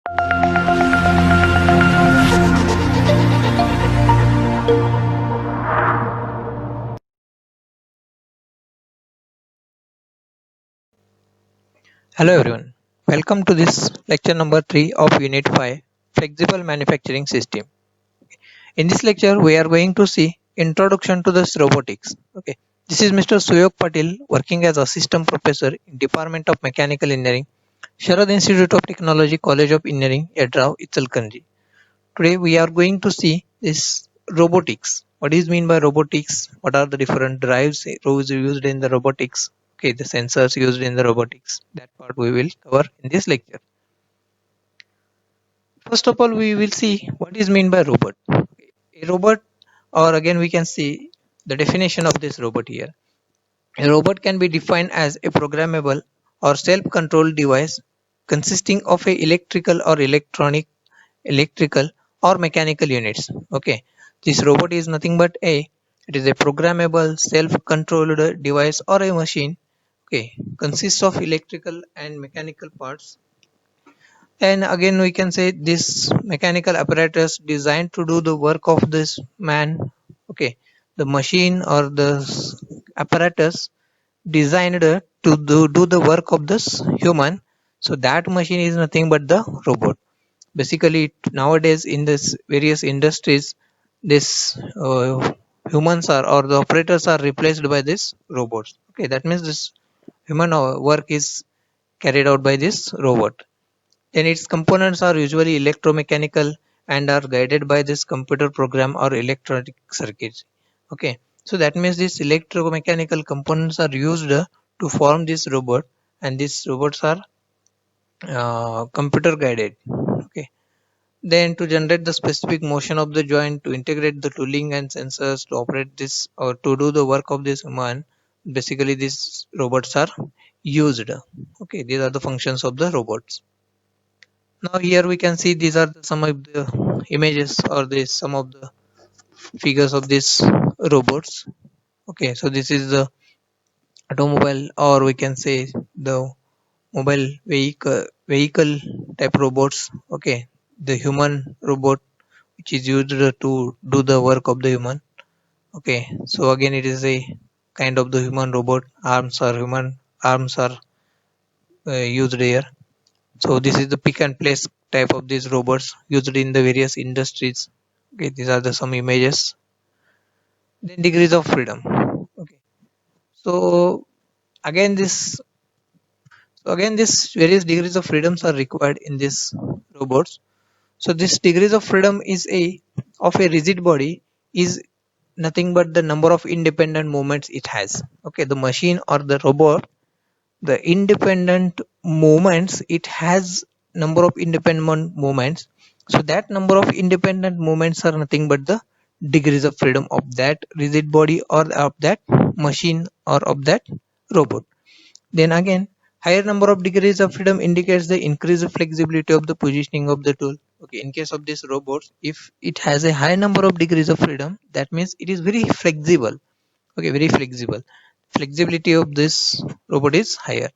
Hello everyone, welcome to this lecture number 3 of Unit 5 Flexible Manufacturing System. In this lecture we are going to see Introduction to this Robotics. Okay, this is Mr. Suyog Patil working as Assistant Professor in Department of Mechanical Engineering, Sharad Institute of Technology, College of Engineering, Yadrao, Ichalkaranji. Today we are going to see this robotics. What is mean by robotics? What are the different drives used in the robotics? Okay, the sensors used in the robotics. That part we will cover in this lecture. First of all, we will see what is mean by robot. A robot, or again we can see the definition of this robot here. A robot can be defined as a programmable or self-controlled device consisting of a electrical or mechanical units. Okay, this robot is nothing but it is a programmable self-controlled device or a machine. Okay, consists of electrical and mechanical parts, and again we can say this mechanical apparatus designed to do the work of this man. Okay, the machine or the apparatus designed to do the work of this human. So that machine is nothing but the robot. Basically nowadays in this various industries, this humans are, or the operators are replaced by this robots. Okay, that means this human work is carried out by this robot. Then its components are usually electromechanical and are guided by this computer program or electronic circuits. Okay, so that means these electromechanical components are used to form this robot, and these robots are computer guided. Okay, then to generate the specific motion of the joint, to integrate the tooling and sensors to operate this or to do the work of this human, basically these robots are used. Okay, these are the functions of the robots. Now here we can see these are some of the images or some of the figures of these robots. Okay, so this is the automobile, or we can say the mobile vehicle type robots. Okay, the human robot which is used to do the work of the human. Okay, so again it is a kind of the human robot. Arms are used here. So this is the pick and place type of these robots used in the various industries. Okay, these are the some images. Then degrees of freedom. Okay, so again this various degrees of freedoms are required in these robots. So this degrees of freedom is a of a rigid body is nothing but the number of independent movements it has. Okay, the machine or the robot, the independent movements it has, number of independent movements. So that number of independent movements are nothing but the degrees of freedom of that rigid body or of that machine or of that robot. Then again, higher number of degrees of freedom indicates the increased flexibility of the positioning of the tool. Okay, in case of this robots, if it has a high number of degrees of freedom, that means it is very flexible. Okay, very flexible. Flexibility of this robot is higher.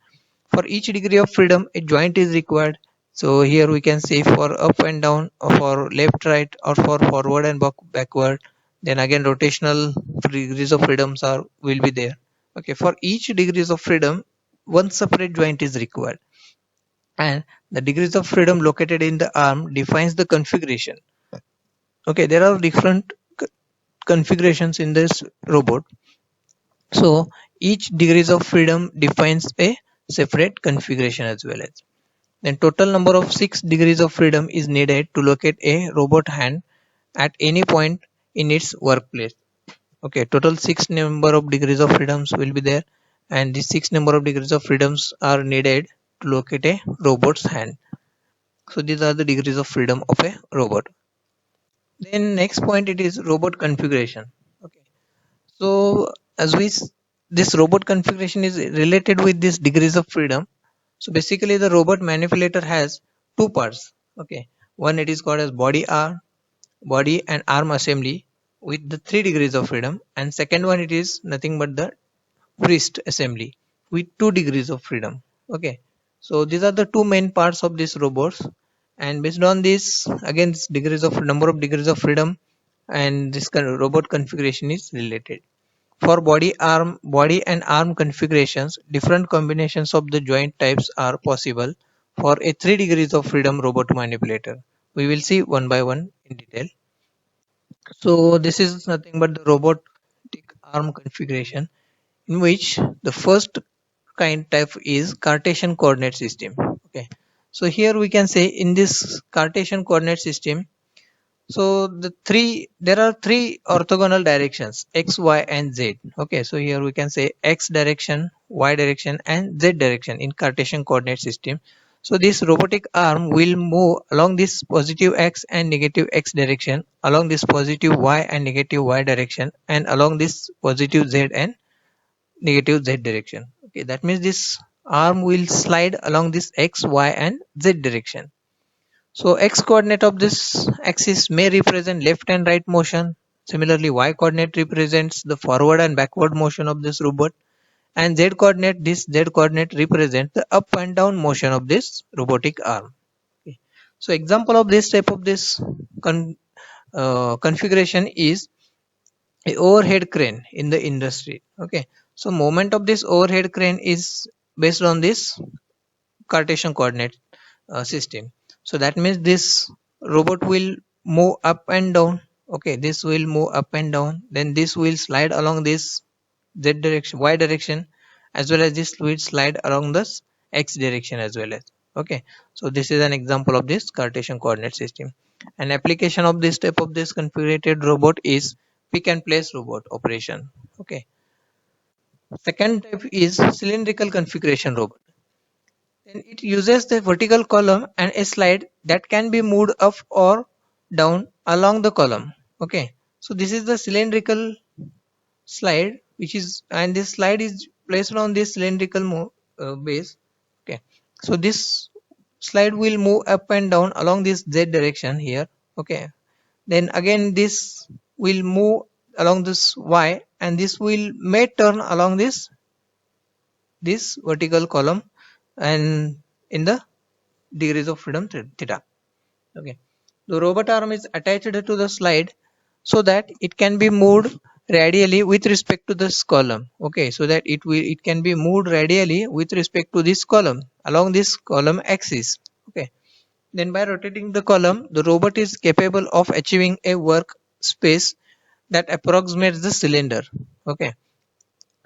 For each degree of freedom, a joint is required. So here we can say for up and down, or for left, right, or for forward and backward. Then again, rotational degrees of freedoms are will be there. Okay, for each degrees of freedom, one separate joint is required, and the degrees of freedom located in the arm defines the configuration. Okay, there are different configurations in this robot. So each degrees of freedom defines a separate configuration as well as. Then total number of 6 degrees of freedom is needed to locate a robot hand at any point in its workplace. Okay, total 6 number of degrees of freedoms will be there, and these 6 number of degrees of freedoms are needed to locate a robot's hand. So these are the degrees of freedom of a robot. Then next point it is robot configuration. Okay, so as this robot configuration is related with this degrees of freedom. So basically the robot manipulator has two parts. Okay, one it is called as body and arm assembly with the 3 degrees of freedom, and second one it is nothing but the wrist assembly with 2 degrees of freedom. Okay, so these are the two main parts of these robots, and based on this, again, this degrees of number of degrees of freedom and this robot configuration is related. For body and arm configurations, different combinations of the joint types are possible for a 3 degrees of freedom robot manipulator. We will see one by one in detail. So this is nothing but the robotic arm configuration, in which the first kind type is Cartesian coordinate system. Okay. So here we can say in this Cartesian coordinate system, so there are three orthogonal directions, x, y, and z. Okay, so here we can say x direction, y direction, and z direction in Cartesian coordinate system. So this robotic arm will move along this positive x and negative x direction, along this positive y and negative y direction, and along this positive z and negative z direction. Okay, that means this arm will slide along this x, y, and z direction. So x coordinate of this axis may represent left and right motion. Similarly, y coordinate represents the forward and backward motion of this robot, and this z coordinate represents the up and down motion of this robotic arm. Okay. So example of this type of this configuration is a overhead crane in the industry. Okay. So moment of this overhead crane is based on this Cartesian coordinate system. So that means this robot will move up and down. Okay, this will move up and down. Then this will slide along this z direction, y direction, as well as this will slide along this x direction as well as. Okay, so this is an example of this Cartesian coordinate system. An application of this type of this configured robot is pick and place robot operation. Okay. Second type is cylindrical configuration robot. Then it uses the vertical column and a slide that can be moved up or down along the column. Okay, so this is the cylindrical slide, which is, and this slide is placed on this cylindrical base. Okay, so this slide will move up and down along this z direction here. Okay, then again this will move along this y, and this will may turn along this vertical column and in the degrees of freedom theta. Okay, the robot arm is attached to the slide so that it can be moved radially with respect to this column. Okay, so that it can be moved radially with respect to this column along this column axis. Okay, then by rotating the column, the robot is capable of achieving a work space that approximates the cylinder. Okay,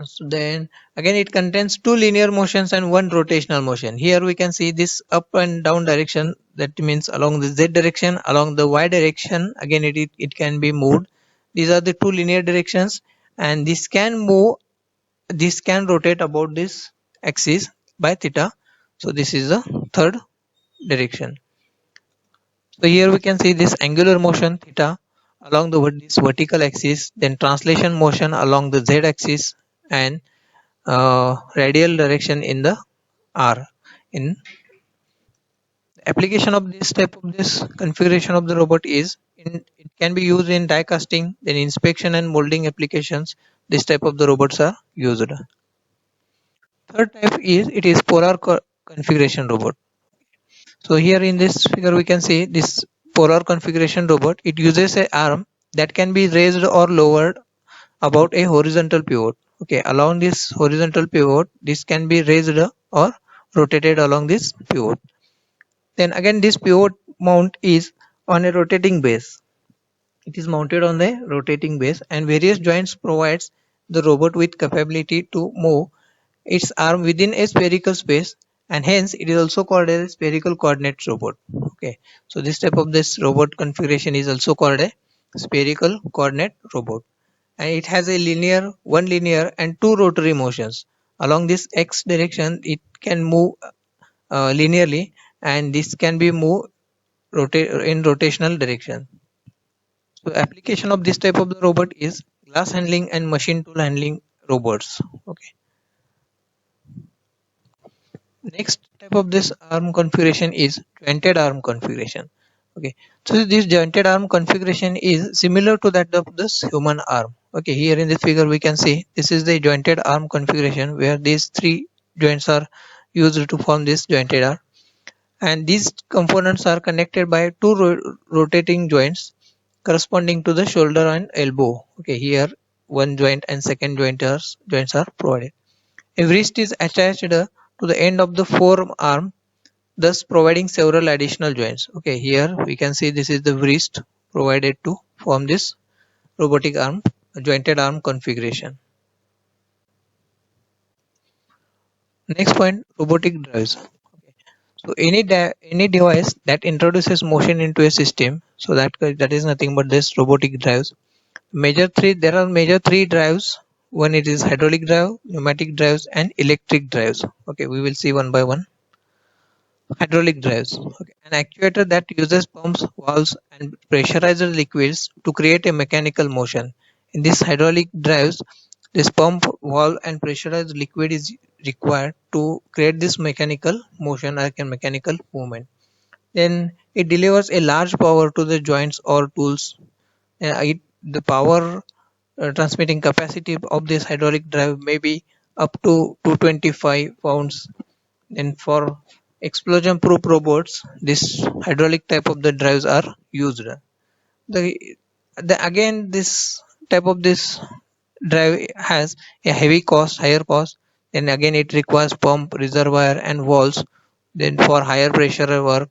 so then again it contains two linear motions and one rotational motion. Here we can see this up and down direction, that means along the z direction, along the y direction, again it can be moved. These are the two linear directions, and this can rotate about this axis by theta. So this is the third direction. So here we can see this angular motion theta along this vertical axis, then translation motion along the z axis, and radial direction in the R. In application of this type of this configuration of the robot is it can be used in die casting, then inspection and molding applications. This type of the robots are used. Third type is it is polar configuration robot. So here in this figure we can see this polar configuration robot. It uses a arm that can be raised or lowered about a horizontal pivot. Okay, along this horizontal pivot, this can be raised or rotated along this pivot. Then again, this pivot mount is on a rotating base. It is mounted on the rotating base, and various joints provides the robot with capability to move its arm within a spherical space, and hence it is also called a spherical coordinate robot. Okay, so this type of this robot configuration is also called a spherical coordinate robot, and it has a one linear and two rotary motions. Along this x direction it can move linearly, and this can be moved in rotational direction. So application of this type of the robot is glass handling and machine tool handling robots. Okay, next type of this arm configuration is jointed arm configuration. Okay, so this jointed arm configuration is similar to that of this human arm. Okay, here in this figure we can see this is the jointed arm configuration where these three joints are used to form this jointed arm, and these components are connected by two rotating joints corresponding to the shoulder and elbow. Okay, here one joint and second joints are provided. A wrist is attached to the end of the forearm, thus providing several additional joints. Okay, here we can see this is the wrist provided to form this robotic arm, jointed arm configuration. Next point, robotic drives. Okay. So any device that introduces motion into a system, so that is nothing but this robotic drives. There are major three drives. One it is hydraulic drive, pneumatic drives, and electric drives. Okay, we will see one by one. Hydraulic drives. Okay. An actuator that uses pumps, valves, and pressurized liquids to create a mechanical motion. In these hydraulic drives, this pump, valve, and pressurized liquid is required to create this mechanical motion, like a mechanical movement. Then it delivers a large power to the joints or tools. The power transmitting capacity of this hydraulic drive may be up to 225 pounds. Then for explosion proof robots, this hydraulic type of the drives are used. The, again this type of this drive has a higher cost. Then again it requires pump, reservoir and valves. Then for higher pressure work,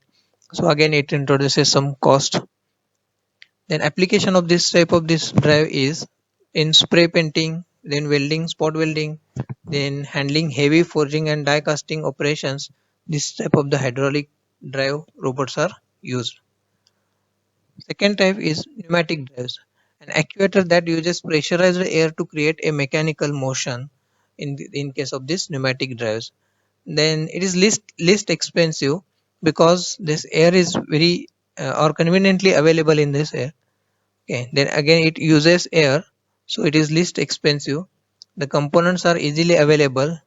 so again it introduces some cost. Then application of this type of this drive is in spray painting, then welding, spot welding, then handling heavy forging and die casting operations. This type of the hydraulic drive robots are used. Second type is pneumatic drives, an actuator that uses pressurized air to create a mechanical motion in case of this pneumatic drives. Then it is least expensive because this air is very or conveniently available in this air. Okay, then again it uses air, so it is least expensive. The components are easily available.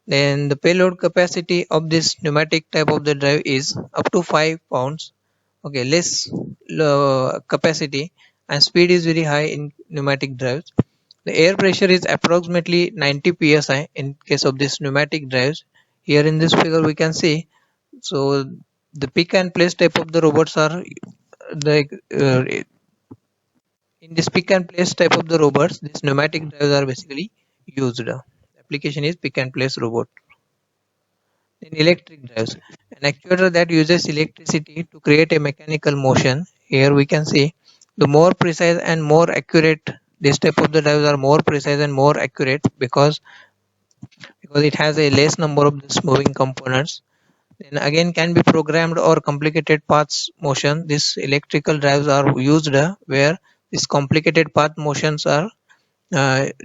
Then the payload capacity of this pneumatic type of the drive is up to 5 pounds. Okay, less capacity and speed is very high in pneumatic drives. The air pressure is approximately 90 psi in case of this pneumatic drives. Here in this figure we can see, so the pick and place type of the robots are the in this pick and place type of the robots, these pneumatic drives are basically used. Application is pick and place robot. In electric drives, an actuator that uses electricity to create a mechanical motion. Here we can see the more precise and more accurate. This type of the drives are more precise and more accurate because it has a less number of these moving components. Then again can be programmed or complicated paths motion. These electrical drives are used where these complicated path motions are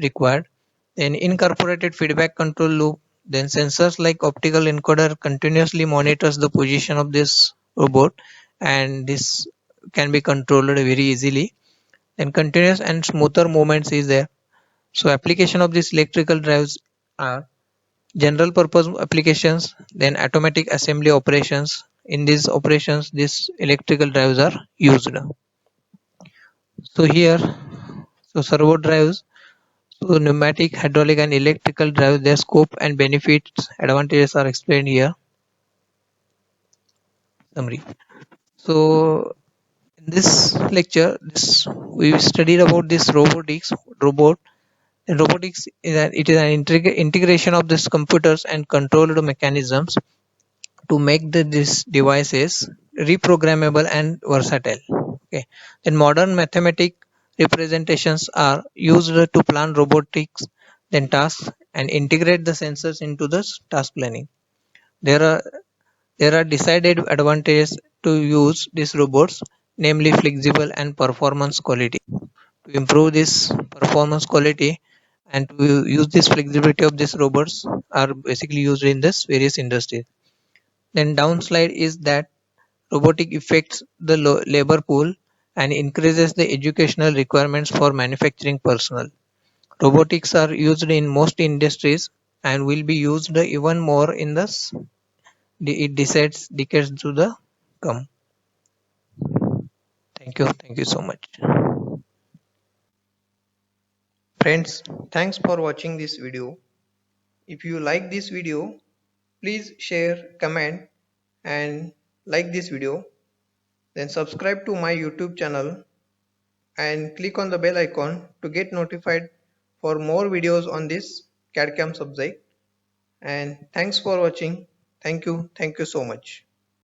required. Then incorporated feedback control loop. Then sensors like optical encoder continuously monitors the position of this robot, and this can be controlled very easily. Then continuous and smoother movements is there. So application of these electrical drives are general purpose applications, then automatic assembly operations. In these operations, these electrical drives are used. So here, so servo drives. So pneumatic, hydraulic and electrical drives, their scope and benefits, advantages are explained here. Summary. So in this lecture, we studied about this robot. And robotics is an integration of these computers and controlled mechanisms to make these devices reprogrammable and versatile. Okay. Then modern mathematic representations are used to plan robotics, then tasks, and integrate the sensors into the task planning. There are there are decided advantages to use these robots, namely flexible and performance quality. To improve this performance quality and to use this flexibility of these robots are basically used in this various industries. Then downside is that robotic affects the labor pool and increases the educational requirements for manufacturing personnel. Robotics are used in most industries and will be used even more in it decides decades to the come. Thank you so much. Friends, thanks for watching this video. If you like this video, please share, comment and like this video, then subscribe to my YouTube channel and click on the bell icon to get notified for more videos on this CAD/CAM subject. And thanks for watching. Thank you so much.